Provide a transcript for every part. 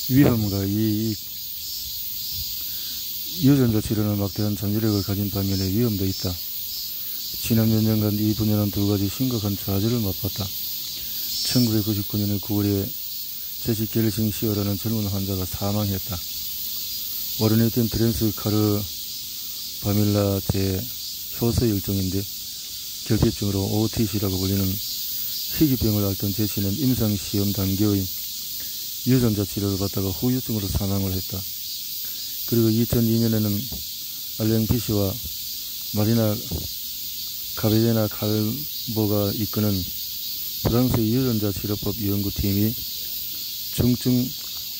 위험과 이익. 유전자 치료는 막대한 잠재력을 가진 반면에 위험도 있다. 지난 몇 년간 이 분야는 두 가지 심각한 좌절을 맛봤다. 1999년의 9월에 제시 겔싱시어라는 젊은 환자가 사망했다. 오르네틴 트랜스 카르바밀라제 효소의 일종인데 결핍증으로 OTC라고 불리는 희귀병을 앓던 제시는 임상시험 단계의 유전자 치료를 받다가 후유증으로 사망을 했다. 그리고 2002년에는 알랭 피시와 마리나 가베제나 칼보가 이끄는 프랑스의 유전자 치료법 연구팀이 중증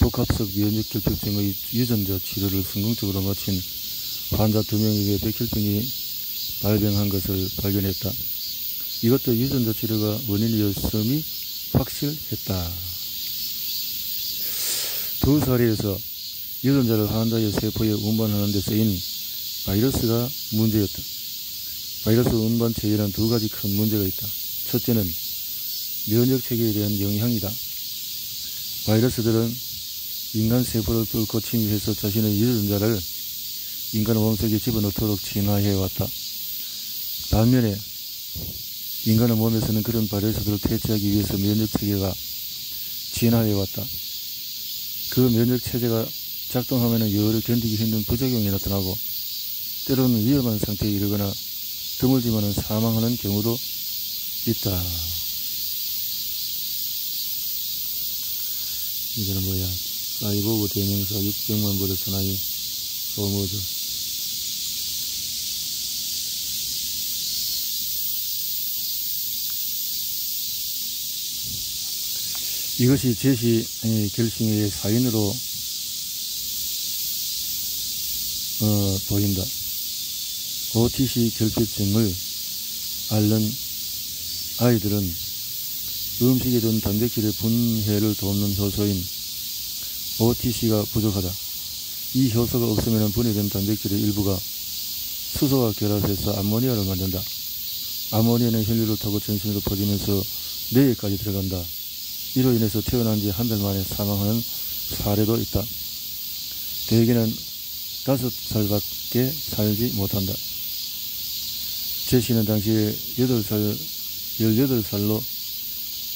복합성 면역 결핍증의 유전자 치료를 성공적으로 마친 환자 2명에게 백혈병이 발병한 것을 발견했다. 이것도 유전자 치료가 원인이었음이 확실했다. 두 사례에서 유전자를 환자의 세포에 운반하는 데 쓰인 바이러스가 문제였다. 바이러스 운반 체계에는 두 가지 큰 문제가 있다. 첫째는 면역 체계에 대한 영향이다. 바이러스들은 인간 세포를 뚫고 침입해서 자신의 유전자를 인간 몸속에 집어넣도록 진화해왔다. 반면에 인간의 몸에서는 그런 바이러스들을 퇴치하기 위해서 면역 체계가 진화해왔다. 그 면역 체제가 작동하면 여러 견디기 힘든 부작용이 나타나고 때로는 위험한 상태에 이르거나 드물지만은 사망하는 경우도 있다. 이제는 뭐야? 사이보그 대명사 600만 보다 전화기 뭐죠? 이것이 제시 결심의 사인으로 보인다. OTC 결핍증을 앓는 아이들은 음식이든 단백질의 분해를 돕는 효소인 OTC가 부족하다. 이 효소가 없으면 분해된 단백질의 일부가 수소와 결합해서 암모니아를 만든다. 암모니아는 혈류를 타고 전신으로 퍼지면서 뇌에까지 들어간다. 이로 인해서 태어난 지 한 달 만에 사망하는 사례도 있다. 대개는 5살밖에 살지 못한다. 제시는 당시에 18살로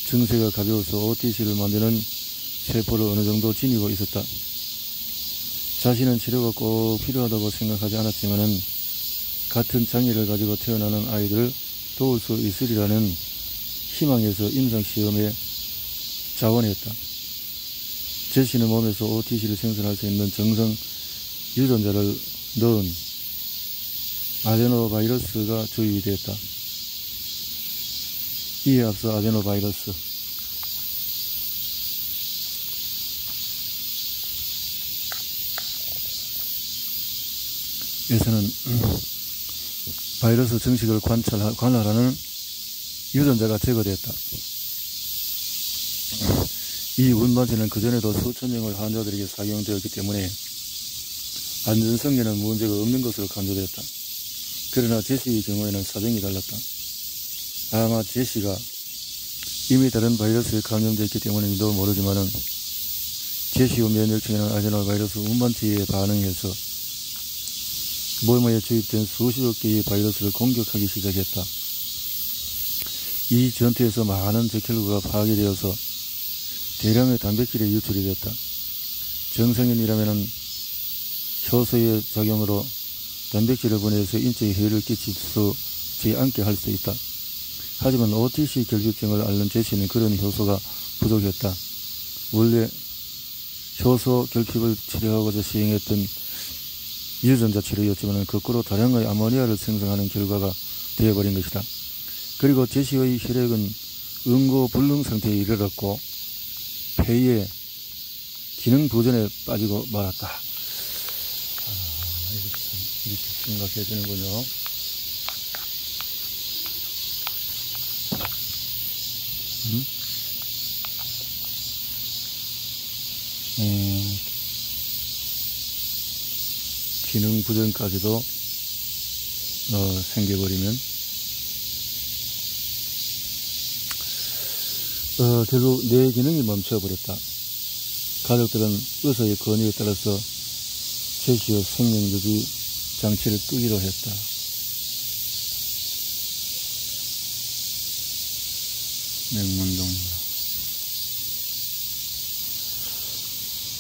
증세가 가벼워서 OTC를 만드는 세포를 어느 정도 지니고 있었다. 자신은 치료가 꼭 필요하다고 생각하지 않았지만은 같은 장애를 가지고 태어나는 아이들을 도울 수 있으리라는 희망에서 임상시험에 자원했다. 제시는 몸에서 OTC를 생산할 수 있는 정상 유전자를 넣은 아데노바이러스가 주입이 되었다. 이에 앞서 아데노바이러스 에서는 바이러스 증식을 관할하는 유전자가 제거되었다. 이 운반체는 그전에도 수천 명의 환자들에게 사용되었기 때문에 안전성에는 문제가 없는 것으로 간주되었다. 그러나 제시의 경우에는 사정이 달랐다. 아마 제시가 이미 다른 바이러스에 감염되었기 때문인지도 모르지만은 제시의 면역체계는 아데노바이러스 운반체에 반응해서 몸에 주입된 수십억 개의 바이러스를 공격하기 시작했다. 이 전투에서 많은 적혈구가 파괴되어서 대량의 단백질이 유출이 됐다. 정상인이라면 효소의 작용으로 단백질을 분해해서 인체에 해를 끼치지 않게 할 수 있다. 하지만 OTC 결핍증을 앓는 제시는 그런 효소가 부족했다. 원래 효소 결핍을 치료하고자 시행했던 유전자 치료였지만 거꾸로 다량의 아모니아를 생성하는 결과가 되어버린 것이다. 그리고 제시의 혈액은 응고불능 상태에 이르렀고 폐의 기능 보전에 빠지고 말았다. 이렇게 생각해야 되는군요. 기능 부전까지도 생겨버리면 결국 뇌 기능이 멈춰버렸다. 가족들은 의사의 권유에 따라서 제시의 생명유지 장치를 끄기로 했다. 맹문동입니다.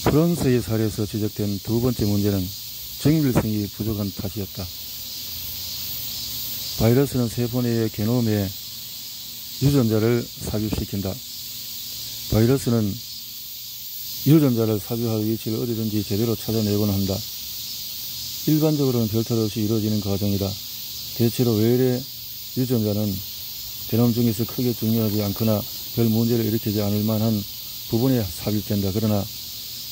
프랑스의 사례에서 지적된 두 번째 문제는 정밀성이 부족한 탓이었다. 바이러스는 세포 내의 게놈에 유전자를 삽입시킨다. 바이러스는 유전자를 삽입할 위치를 어디든지 제대로 찾아내곤 한다. 일반적으로는 별탈 없이 이루어지는 과정이다. 대체로 외래 유전자는 게놈 중에서 크게 중요하지 않거나 별 문제를 일으키지 않을 만한 부분에 삽입된다. 그러나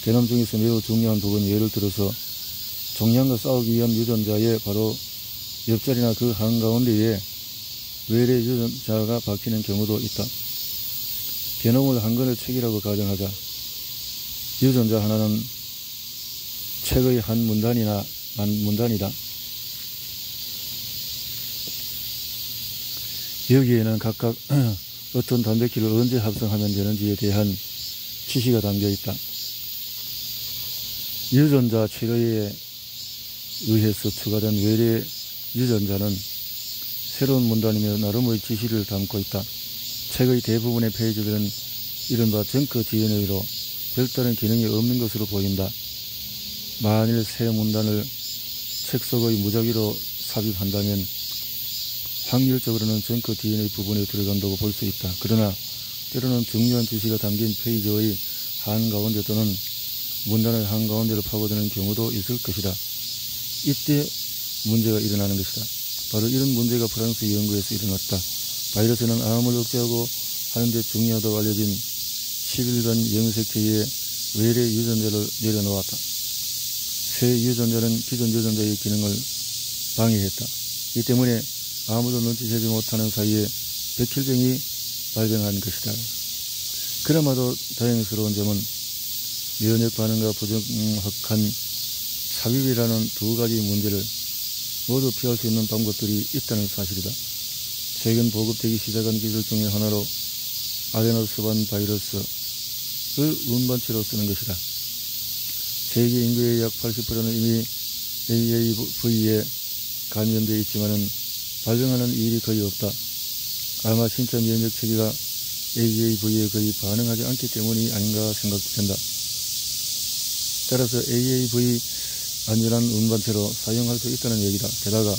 게놈 중에서 매우 중요한 부분, 예를 들어서 종양과 싸우기 위한 유전자의 바로 옆자리나 그 한가운데에 외래 유전자가 박히는 경우도 있다. 게놈을 한 건을 책이라고 가정하자. 유전자 하나는 책의 한 문단이다. 여기에는 각각 어떤 단백질을 언제 합성하면 되는지에 대한 지시가 담겨 있다. 유전자 치료에 의해서 추가된 외래 유전자는 새로운 문단이며 나름의 지시를 담고 있다. 책의 대부분의 페이지들은 이른바 정크 DNA로 별다른 기능이 없는 것으로 보인다. 만일 새 문단을 책 속의 무작위로 삽입한다면 확률적으로는 정크 DNA 부분에 들어간다고 볼 수 있다. 그러나 때로는 중요한 지시가 담긴 페이지의 한가운데 또는 문단의 한가운데로 파고드는 경우도 있을 것이다. 이때 문제가 일어나는 것이다. 바로 이런 문제가 프랑스 연구에서 일어났다. 바이러스는 암을 억제하고 하는데 중요하다고 알려진 11번 영색체의 외래 유전자를 내려놓았다. 새 유전자는 기존 유전자의 기능을 방해했다. 이 때문에 아무도 눈치채지 못하는 사이에 백혈병이 발병한 것이다. 그나마도 다행스러운 점은 면역 반응과 부정확한 삽입이라는 두 가지 문제를 모두 피할 수 있는 방법들이 있다는 사실이다. 최근 보급되기 시작한 기술 중의 하나로 아데노스반 바이러스를 운반체로 쓰는 것이다. 세계 인구의 약 80%는 이미 AAV에 감염되어 있지만은 발병하는 일이 거의 없다. 아마 신체 면역 체계가 AAV에 거의 반응하지 않기 때문이 아닌가 생각된다. 따라서 AAV 안전한 운반체로 사용할 수 있다는 얘기다. 게다가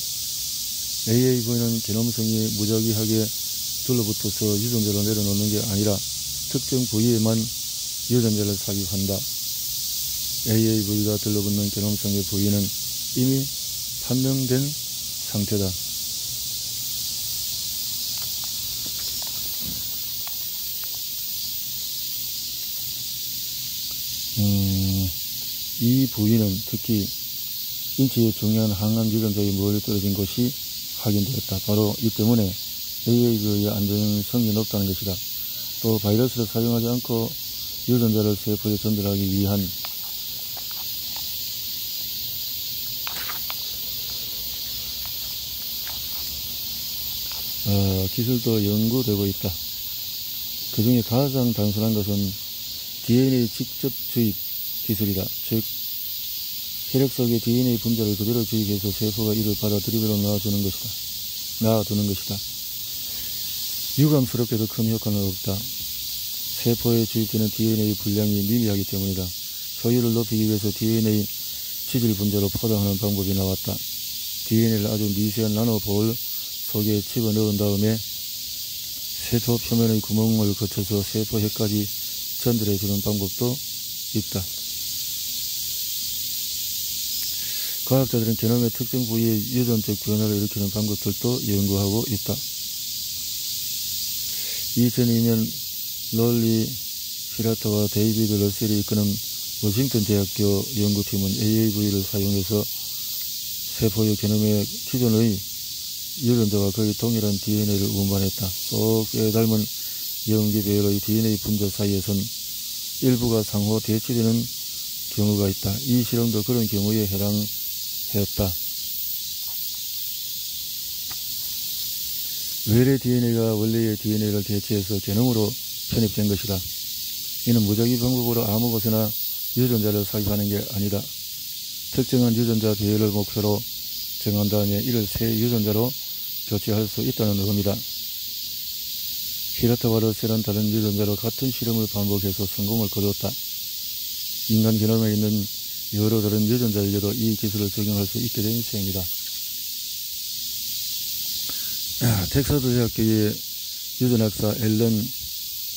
AAV는 게놈성이 무작위하게 둘러붙어서 유전자로 내려놓는 게 아니라 특정 부위에만 유전자를 삽입한다. AAV가 들러붙는 게놈성의 부위는 이미 판명된 상태다. 이 부위는 특히 인체에 중요한 항암 유전자에 멀리 떨어진 것이 확인되었다. 바로 이 때문에 AAV의 안전성이 높다는 것이다. 또 바이러스를 사용하지 않고 유전자를 세포에 전달하기 위한 기술도 연구되고 있다. 그 중에 가장 단순한 것은 DNA 직접 주입 기술이다. 즉 혈액 속에 DNA 분자를 그대로 주입해서 세포가 이를 받아들이도록 놔두는 것이다. 유감스럽게도 큰 효과는 없다. 세포에 주입되는 DNA 분량이 미미하기 때문이다. 효율을 높이기 위해서 DNA 지질 분자로 포장하는 방법이 나왔다. DNA를 아주 미세한 나노볼 속에 집어넣은 다음에 세포 표면의 구멍을 거쳐서 세포핵까지 전달해주는 방법도 있다. 과학자들은 게놈의 특정 부위의 유전적 변화를 일으키는 방법들도 연구하고 있다. 2002년 롤리 피라터와 데이비드 러셀이 이끄는 워싱턴 대학교 연구팀은 AAV를 사용해서 세포의 게놈의 기존의 유전자와 거의 동일한 DNA를 운반했다. 쏙에 닮은 염기배열의 DNA 분자 사이에선 일부가 상호 대치되는 경우가 있다. 이 실험도 그런 경우에 해당했다. 외래 DNA가 원래의 DNA를 대체해서 게놈으로 편입된 것이다. 이는 무작위 방법으로 아무 곳에나 유전자를 삽입하는 게 아니다. 특정한 유전자 배열을 목표로 정한 다음에 이를 새 유전자로 교체할 수 있다는 의미다. 히라타와 러셀은 다른 유전자로 같은 실험을 반복해서 성공을 거두었다. 인간 게놈에 있는 여러 다른 유전자에게도 이 기술을 적용할 수 있게 된 셈이다. 텍사스 대학교의 유전학사 앨런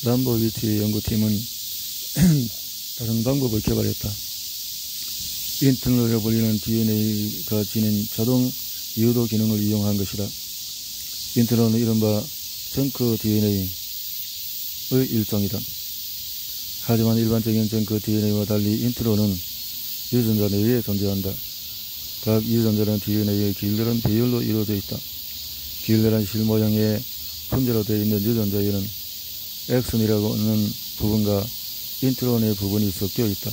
람보위치의 연구팀은 다른 방법을 개발했다. 인터널이라고 불리는 DNA가 지닌 자동 유도 기능을 이용한 것이다. 인터널은 이른바 정크 DNA의 일종이다. 하지만 일반적인 정크 DNA와 달리 인트론은 유전자 내에 존재한다. 각 유전자는 DNA의 길들한 배열로 이루어져 있다. 길들한 실모양의 분자로 되어 있는 유전자에는 엑슨이라고 하는 부분과 인트론의 부분이 섞여 있다.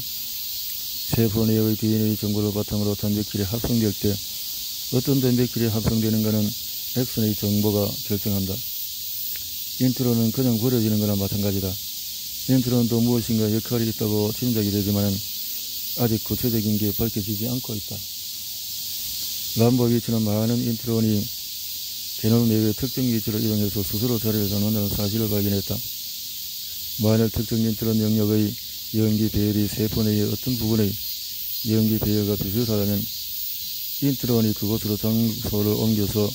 세포 내의 DNA 정보를 바탕으로 단백질이 합성될 때 어떤 단백질이 합성되는가는 엑슨의 정보가 결정한다. 인트론은 그냥 버려지는 거나 마찬가지다. 인트론도 무엇인가 역할이 있다고 짐작이 되지만 아직 구체적인 게 밝혀지지 않고 있다. 람보위치는 많은 인트론이 게놈 내의 특정 위치를 이용해서 스스로 자리를 잡는다는 사실을 발견했다. 만일 특정 인트론 영역의 염기 배열이 세포 내의 어떤 부분의 염기 배열과 비슷하다면 인트론이 그곳으로 장소를 옮겨서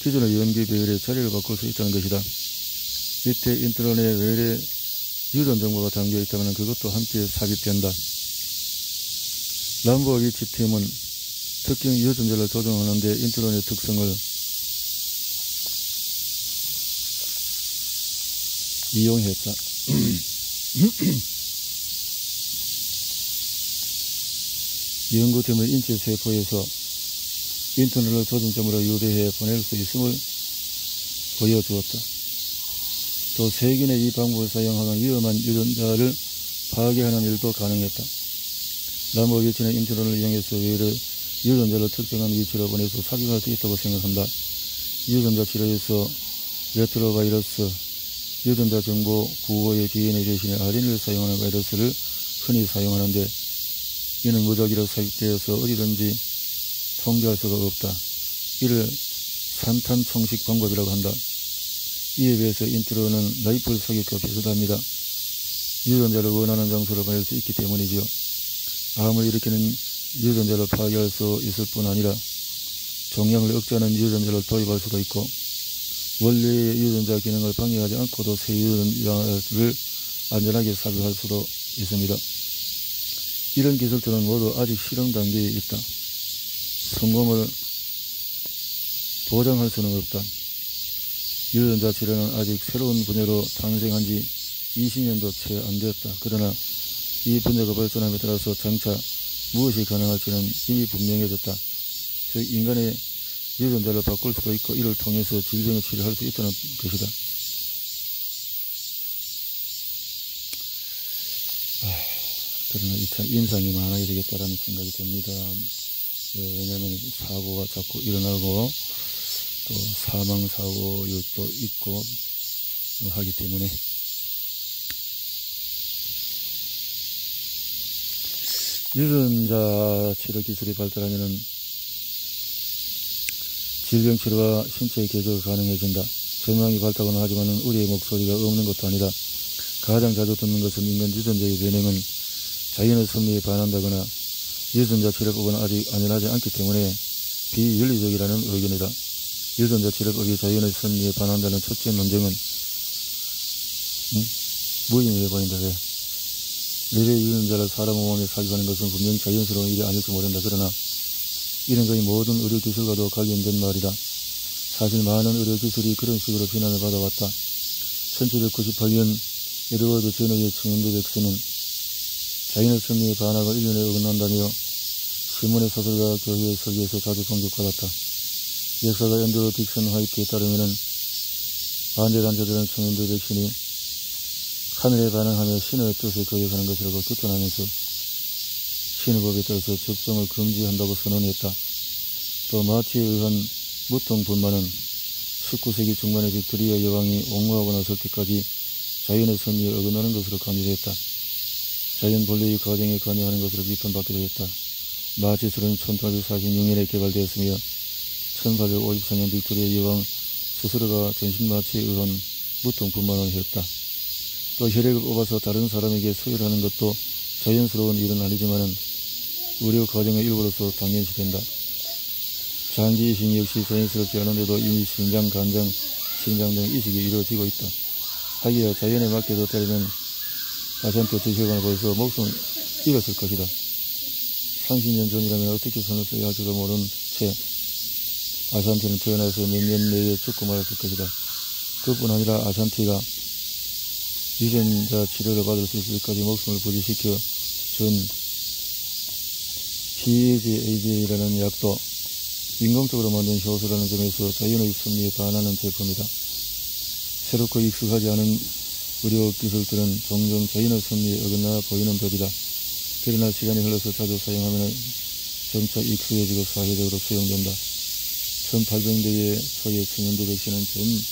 기존의 염기 배열의 자리를 바꿀 수 있다는 것이다. 이때 인트론에 외래 유전 정보가 담겨 있다면 그것도 함께 삽입된다. 람보위치 팀은 특정 유전자를 조정하는 데 인트론의 특성을 이용했다. 연구팀의 인체 세포에서 인터널을 조정점으로 유도해 보낼 수 있음을 보여주었다. 또 세균의 이 방법을 사용하면 위험한 유전자를 파괴하는 일도 가능했다. 람보위치는 인터널을 이용해서 외래 유전자를 특정한 위치로 보내서 삽입할 수 있다고 생각한다. 유전자 치료에서 레트로바이러스, 유전자 정보 구호의 DNA 대신에 RNA를 사용하는 바이러스를 흔히 사용하는데 이는 무작위로 삽입되어서 어디든지 통제할 수가 없다. 이를 산탄총식 방법이라고 한다. 이에 비해서 인트론은 라이플 사격과 비슷합니다. 유전자를 원하는 장소로 보낼 수 있기 때문이죠. 암을 일으키는 유전자를 파괴할 수 있을 뿐 아니라 종양을 억제하는 유전자를 도입할 수도 있고 원래의 유전자 기능을 방해하지 않고도 새 유전자를 안전하게 삽입할 수도 있습니다. 이런 기술들은 모두 아직 실험 단계에 있다. 성공을 보장할 수는 없다. 유전자 치료는 아직 새로운 분야로 탄생한 지 20년도 채 안 되었다. 그러나 이 분야가 발전함에 따라서 장차 무엇이 가능할지는 이미 분명해졌다. 즉 인간의 유전자를 바꿀 수도 있고 이를 통해서 질병을 치료할 수 있다는 것이다. 그러나 참 인상이 많아야 되겠다라는 생각이 듭니다. 왜냐하면 사고가 자꾸 일어나고 또 사망사고도 있고 하기 때문에 유전자 치료 기술이 발달하면 질병 치료와 신체의 개조가 가능해진다. 전망이 밝다고는 하지만 우리의 목소리가 없는 것도 아니다. 가장 자주 듣는 것은 인간 유전자의 변형은 자연의 섭리에 반한다거나 유전자 치료법은 아직 안전하지 않기 때문에 비윤리적이라는 의견이다. 유전자 치료법이 자연의 섭리에 반한다는 첫째 논쟁은 무의미해 보인다. 외래 유전자를 사람 몸에 삽입하는 것은 분명히 자연스러운 일이 아닐지 모른다. 그러나 이런 거의 모든 의료기술과도 관련된 말이다. 사실 많은 의료기술이 그런 식으로 비난을 받아왔다. 1798년 에드워드 제너의 청년대 백서는 자연의 섭리에 반하고 인륜에 어긋난다며 신문의 사설과 교회의 설교에서 자주 공격받았다. 역사가 앤드루 딕슨 화이트에 따르면 반대단체들은 청년대 백신이 하늘에 반응하며 신의 뜻에 거역하는 것이라고 규탄하면서 신의 법에 따라서 접종을 금지한다고 선언했다. 또 마취에 의한 무통분만은 19세기 중반의 빅토리아 여왕이 옹호하고 나설 때까지 자연의 섭리에 어긋나는 것으로 간주됐다. 자연 본래의 과정에 관여하는 것으로 비판받기도 했다. 마취술은 1846년에 개발되었으며 1854년 빅토리아 여왕 스스로가 전신마취에 의한 무통분만을 했다. 또 혈액을 뽑아서 다른 사람에게 수혈하는 것도 자연스러운 일은 아니지만 의료 과정의 일부로서 당연시된다. 장기 이식 역시 자연스럽지 않은데도 이미 심장, 간장, 심장 등 이식이 이루어지고 있다. 하기야 자연에 맡겨도 때리면 아산테 주혈관을 벌써 목숨을 잃었을 것이다. 30년 전이라면 어떻게 손을 써야 할지도 모르는 채 아산테는 태어나서 몇 년 내에 죽고 말았을 것이다. 그뿐 아니라 아산테가 유전자 치료를 받을 수 있을 때까지 목숨을 부지시켜 준 PAGA라는 약도 인공적으로 만든 효소라는 점에서 자연의 섭리에 반하는 제품이다. 새롭고 익숙하지 않은 의료 기술들은 종종 자연의 섭리에 어긋나 보이는 법이다. 그러나 시간이 흘러서 자주 사용하면 점차 익숙해지고 사회적으로 수용된다. 1800년대 초에 청년도 백신은 전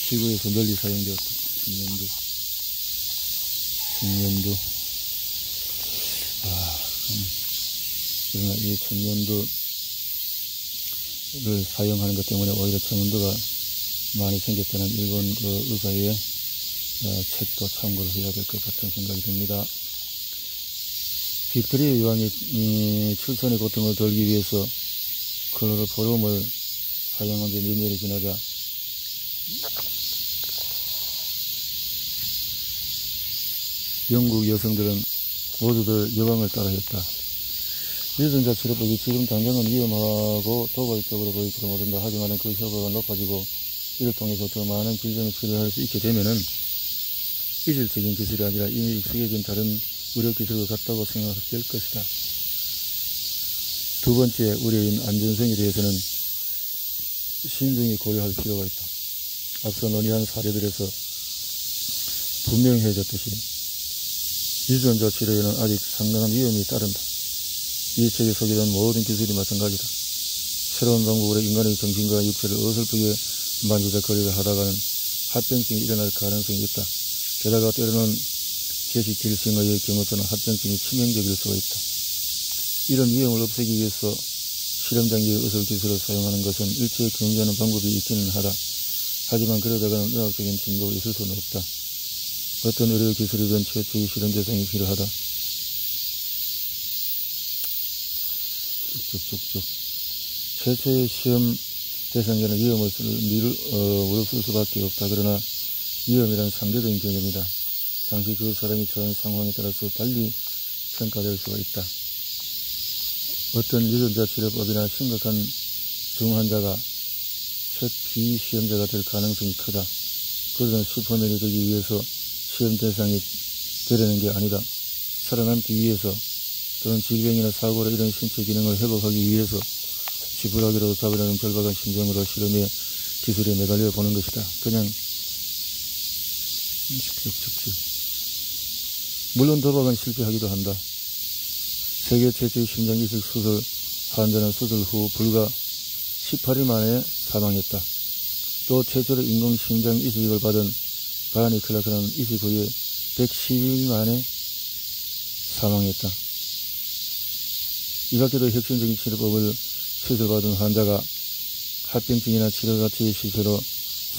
지구에서 널리 사용되었다. 청년도. 그러나 이 청년도를 사용하는 것 때문에 오히려 청년도가 많이 생겼다는 일본 그 의사의 책도 참고를 해야 될 것 같은 생각이 듭니다. 빅토리아 여왕이 출산의 고통을 덜기 위해서 클로로포름을 사용한 지 몇 년이 지나자 영국 여성들은 모두들 여왕을 따라했다. 유전자 치료법이 지금 당장은 위험하고 도발적으로 보일지도 모른다. 하지만 그 효과가 높아지고 이를 통해서 더 많은 질병을 치료할 수 있게 되면은 이질적인 기술이 아니라 이미 익숙해진 다른 의료 기술을 갖다고 생각될 것이다. 두 번째 우려인 안전성에 대해서는 신중히 고려할 필요가 있다. 앞서 논의한 사례들에서 분명해졌듯이 유전자 치료에는 아직 상당한 위험이 따른다. 이 책에 소개된 모든 기술이 마찬가지다. 새로운 방법으로 인간의 정신과 육체를 어설프게 만지작거리를 하다가는 합병증이 일어날 가능성이 있다. 게다가 때로는 제시 길싱의 경우처럼 합병증이 치명적일 수가 있다. 이런 위험을 없애기 위해서 실험장기의 의술 기술을 사용하는 것은 일체에 경계하는 방법이 있기는 하다. 하지만 그러다가는 의학적인 진보가 있을 수는 없다. 어떤 의료 기술이든 최초의 실험 대상이 필요하다. 쭉쭉쭉. 최초의 시험 대상자는 위험을 무릅쓸 수밖에 없다. 그러나 위험이란 상대적인 개념이다. 당시 그 사람이 처한 상황에 따라서 달리 평가될 수가 있다. 어떤 유전자 치료법이나 심각한 중환자가 첫 비시험자가 될 가능성이 크다. 그러나 슈퍼맨이 되기 위해서 시험 대상이 되려는 게 아니다. 살아남기 위해서 또는 질병이나 사고로 이런 신체 기능을 회복하기 위해서 지푸라기로 잡으려는 절박한 심정으로 실험의 기술에 매달려 보는 것이다. 그냥 물론 도박은 실패하기도 한다. 세계 최초의 심장 이식 수술 환자는 수술 후 불과 18일 만에 사망했다. 또 최초로 인공 심장 이식을 받은 바니 클라크는 이식 후에 112일 만에 사망했다. 이 밖에도 혁신적인 치료법을 수술받은 환자가 합병증이나 치료가치의 실패로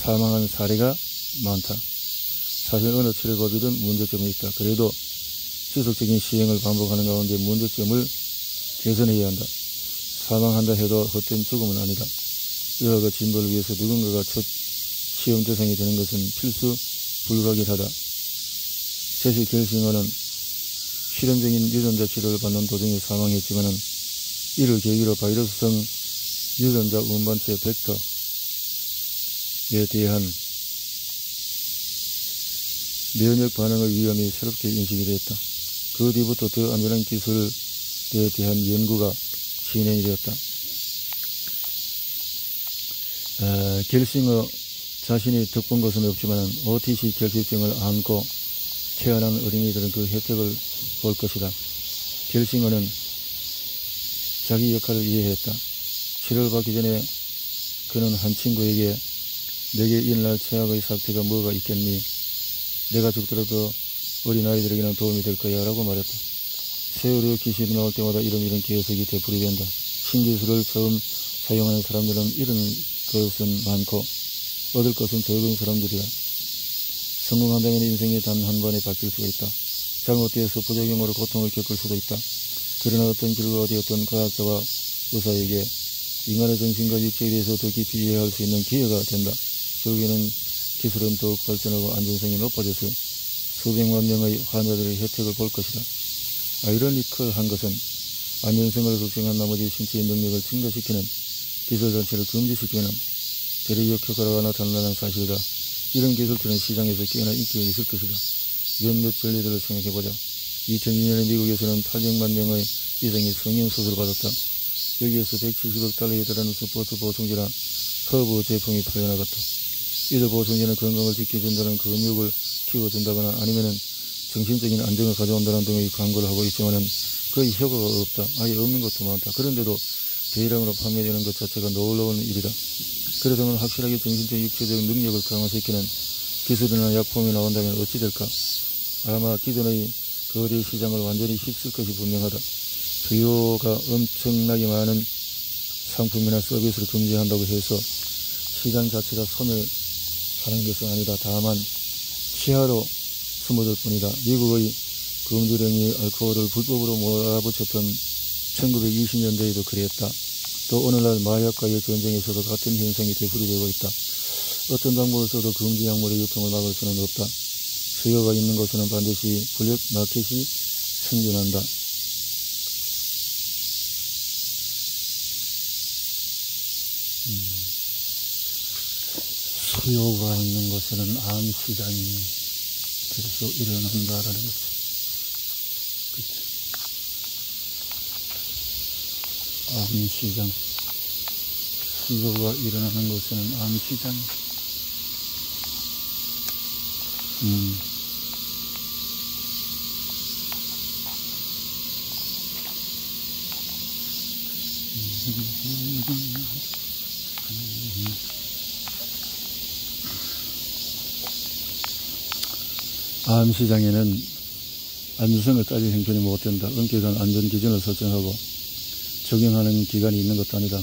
사망한 사례가 많다. 사실 어느 치료법이든 문제점이 있다. 그래도 지속적인 시행을 반복하는 가운데 문제점을 개선해야 한다. 사망한다 해도 헛된 죽음은 아니다. 의학의 진보를 위해서 누군가가 첫 시험 대상이 되는 것은 필수 불가결하다. 제시 겔싱어는 실험적인 유전자 치료를 받는 도중에 사망했지만 이를 계기로 바이러스성 유전자 운반체 벡터에 대한 면역 반응의 위험이 새롭게 인식이 되었다. 그 뒤부터 더 안전한 기술에 대한 연구가 진행이 되었다. 겔싱어 자신이 덕본 것은 없지만 OTC 결핍증을 안고 태어난 어린이들은 그 혜택을 볼 것이다. 겔싱어는 자기 역할을 이해했다. 치료를 받기 전에 그는 한 친구에게 내게 일어날 최악의 사태가 뭐가 있겠니? 내가 죽더라도 어린아이들에게는 도움이 될 거야 라고 말했다. 세월호 기술이 나올 때마다 이런 개혁이 되풀이된다. 신기술을 처음 사용하는 사람들은 잃은 것은 많고 얻을 것은 적은 사람들이야. 성공한다면 인생이 단 한 번에 바뀔 수가 있다. 잘못되어서 부작용으로 고통을 겪을 수도 있다. 그러나 어떤 결과가 되었던 과학자와 의사에게 인간의 정신과 육체에 대해서 더 깊이 이해할 수 있는 기회가 된다. 결국에는 기술은 더욱 발전하고 안전성이 높아져서 수백만 명의 환자들의 혜택을 볼 것이다. 아이러니컬한 것은 안전성을 걱정한 나머지 신체의 능력을 증가시키는 기술 자체를 금지시키는 대리적 효과가 나타난다는 사실이다. 이런 기술들은 시장에서 꽤나 인기가 있을 것이다. 몇몇 전례들을 생각해보자. 2002년에 미국에서는 800만 명의 이상이 성형수술을 받았다. 여기에서 170억 달러에 달하는 스포츠 보충제나 허브 제품이 팔려나갔다. 이들 보충제는 건강을 지켜준다는 근육을 키워준다거나 아니면은 정신적인 안정을 가져온다는 등의 광고를 하고 있지만은 거의 효과가 없다. 아예 없는 것도 많다. 그런데도 대량으로 판매되는 것 자체가 놀라운 일이다. 그러다면 확실하게 정신적 육체적 능력을 강화시키는 기술이나 약품이 나온다면 어찌 될까? 아마 기존의 거대 시장을 완전히 휩쓸 것이 분명하다. 수요가 엄청나게 많은 상품이나 서비스를 금지한다고 해서 시장 자체가 소멸하는 것은 아니다. 다만 시야로 숨어들 뿐이다. 미국의 금주령이 알코올을 불법으로 몰아붙였던 1920년대에도 그랬다. 또 오늘날 마약과의 전쟁에서도 같은 현상이 되풀이되고 있다. 어떤 방법을 써도 금지 약물의 유통을 막을 수는 없다. 수요가 있는 곳에는 반드시 블랙 마켓이 생겨난다. 수요가 있는 곳에는 암시장이 계속 일어난다라는 거죠. 암시장. 수요가 일어나는 곳에는 암시장. 암시장에는 안전성을 따질 형편이 못 된다. 엄격한 안전 기준을 설정하고 적용하는 기관이 있는 것도 아니다.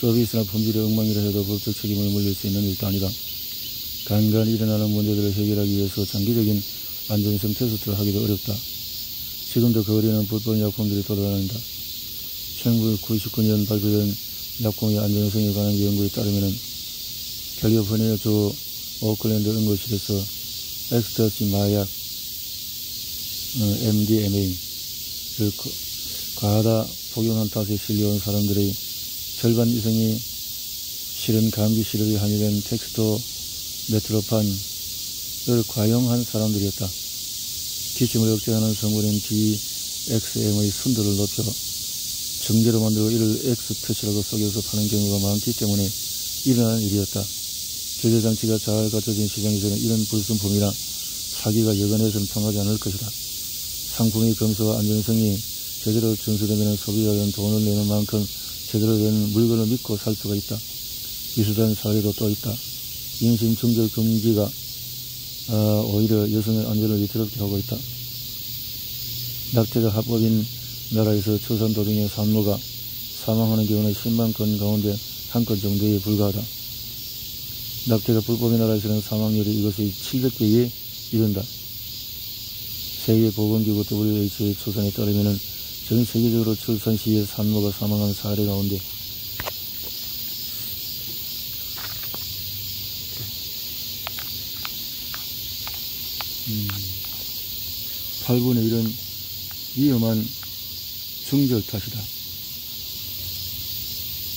서비스나 품질의 엉망이라 해도 법적 책임을 물릴 수 있는 일도 아니다. 간간히 일어나는 문제들을 해결하기 위해서 장기적인 안전성 테스트를 하기도 어렵다. 지금도 거리에는 불법 약품들이 돌아다닌다. 1999년 발표된 약품의 안전성에 관한 연구에 따르면 캘리포니아 주 오클랜드 응급실에서 엑스터시 마약 MDMA를 과하다 복용한 탓에 실려온 사람들의 절반 이상이 실은 감기 시럽이 함유된 텍스토메트로판을 과용한 사람들이었다. 기침을 억제하는 성분인 DXM의 순도를 높여 정제로 만들고 이를 X터치라고 속여서 파는 경우가 많기 때문에 일어난 일이었다. 규제장치가 잘 갖춰진 시장에서는 이런 불순품이나 사기가 여간해서는 통하지 않을 것이다. 상품의 검수와 안전성이 제대로 준수되면 소비자는 돈을 내는 만큼 제대로 된 물건을 믿고 살 수가 있다. 비슷한 사례도 또 있다. 임신 중절 금지가 오히려 여성의 안전을 위태롭게 하고 있다. 낙태가 합법인 나라에서 초산 도중에 산모가 사망하는 경우는 10만 건 가운데 한 건 정도에 불과하다. 낙태가 불법인 나라에서는 사망률이 이것의 700배에 이른다. 세계보건기구 WHO의 추산에 따르면 전 세계적으로 출산 시에 산모가 사망한 사례 가운데 8분의 1은 위험한 중절 탓이다.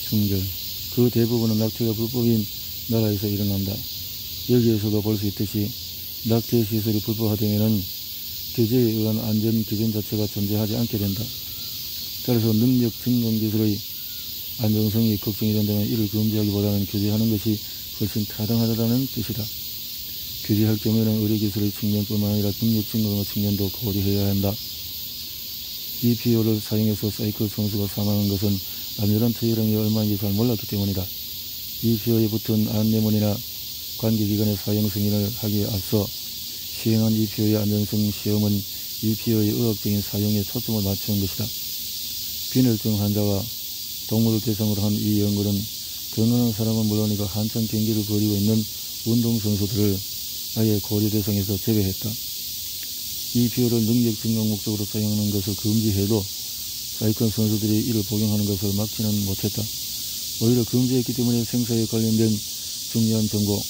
중절. 그 대부분은 낙태가 불법인 나라에서 일어난다. 여기에서도 볼 수 있듯이 낙태 시설이 불법화되면은 규제에 의한 안전 기준 자체가 존재하지 않게 된다. 따라서 능력 증강 기술의 안정성이 걱정이 된다면 이를 금지하기보다는 규제하는 것이 훨씬 타당하다는 뜻이다. 규제할 경우에는 의료기술의 측면뿐만 아니라 능력 증강 측면도 고려해야 한다. EPO를 사용해서 사이클 선수가 사망한 것은 안전한 투여량이 얼마인지 잘 몰랐기 때문이다. EPO에 붙은 안내문이나 관계기관의 사용 승인을 하기에 앞서 시행한 EPO의 안전성 시험은 EPO의 의학적인 사용에 초점을 맞추는 것이다. 빈혈증 환자와 동물을 대상으로 한 이 연구는 건강한 사람은 물론이고 한창 경기를 벌이고 있는 운동선수들을 아예 고려 대상에서 제외했다. EPO를 능력 증강 목적으로 사용하는 것을 금지해도 사이클론 선수들이 이를 복용하는 것을 막지는 못했다. 오히려 금지했기 때문에 생사에 관련된 중요한 정보,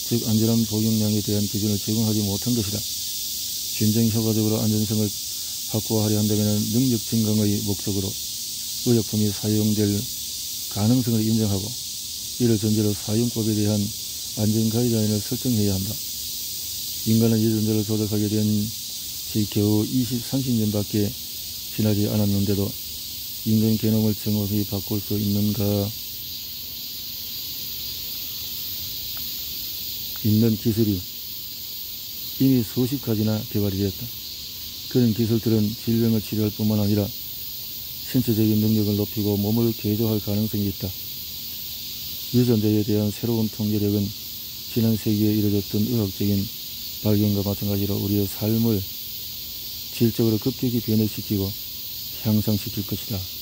즉 안전한 복용량에 대한 기준을 제공하지 못한 것이다. 진정 효과적으로 안전성을 확보하려 한다면 능력 증강의 목적으로 의약품이 사용될 가능성을 인정하고 이를 전제로 사용법에 대한 안전 가이드라인을 설정해야 한다. 인간은 유전자를 조작하게 된 지 겨우 30년밖에 지나지 않았는데도 인간 게놈을 정확히 바꿀 수 있는 기술이 이미 수십 가지나 개발이 되었다. 그런 기술들은 질병을 치료할 뿐만 아니라 신체적인 능력을 높이고 몸을 개조할 가능성이 있다. 유전자에 대한 새로운 통계력은 지난 세기에 이뤄졌던 의학적인 발견과 마찬가지로 우리의 삶을 질적으로 급격히 변화시키고 향상시킬 것이다.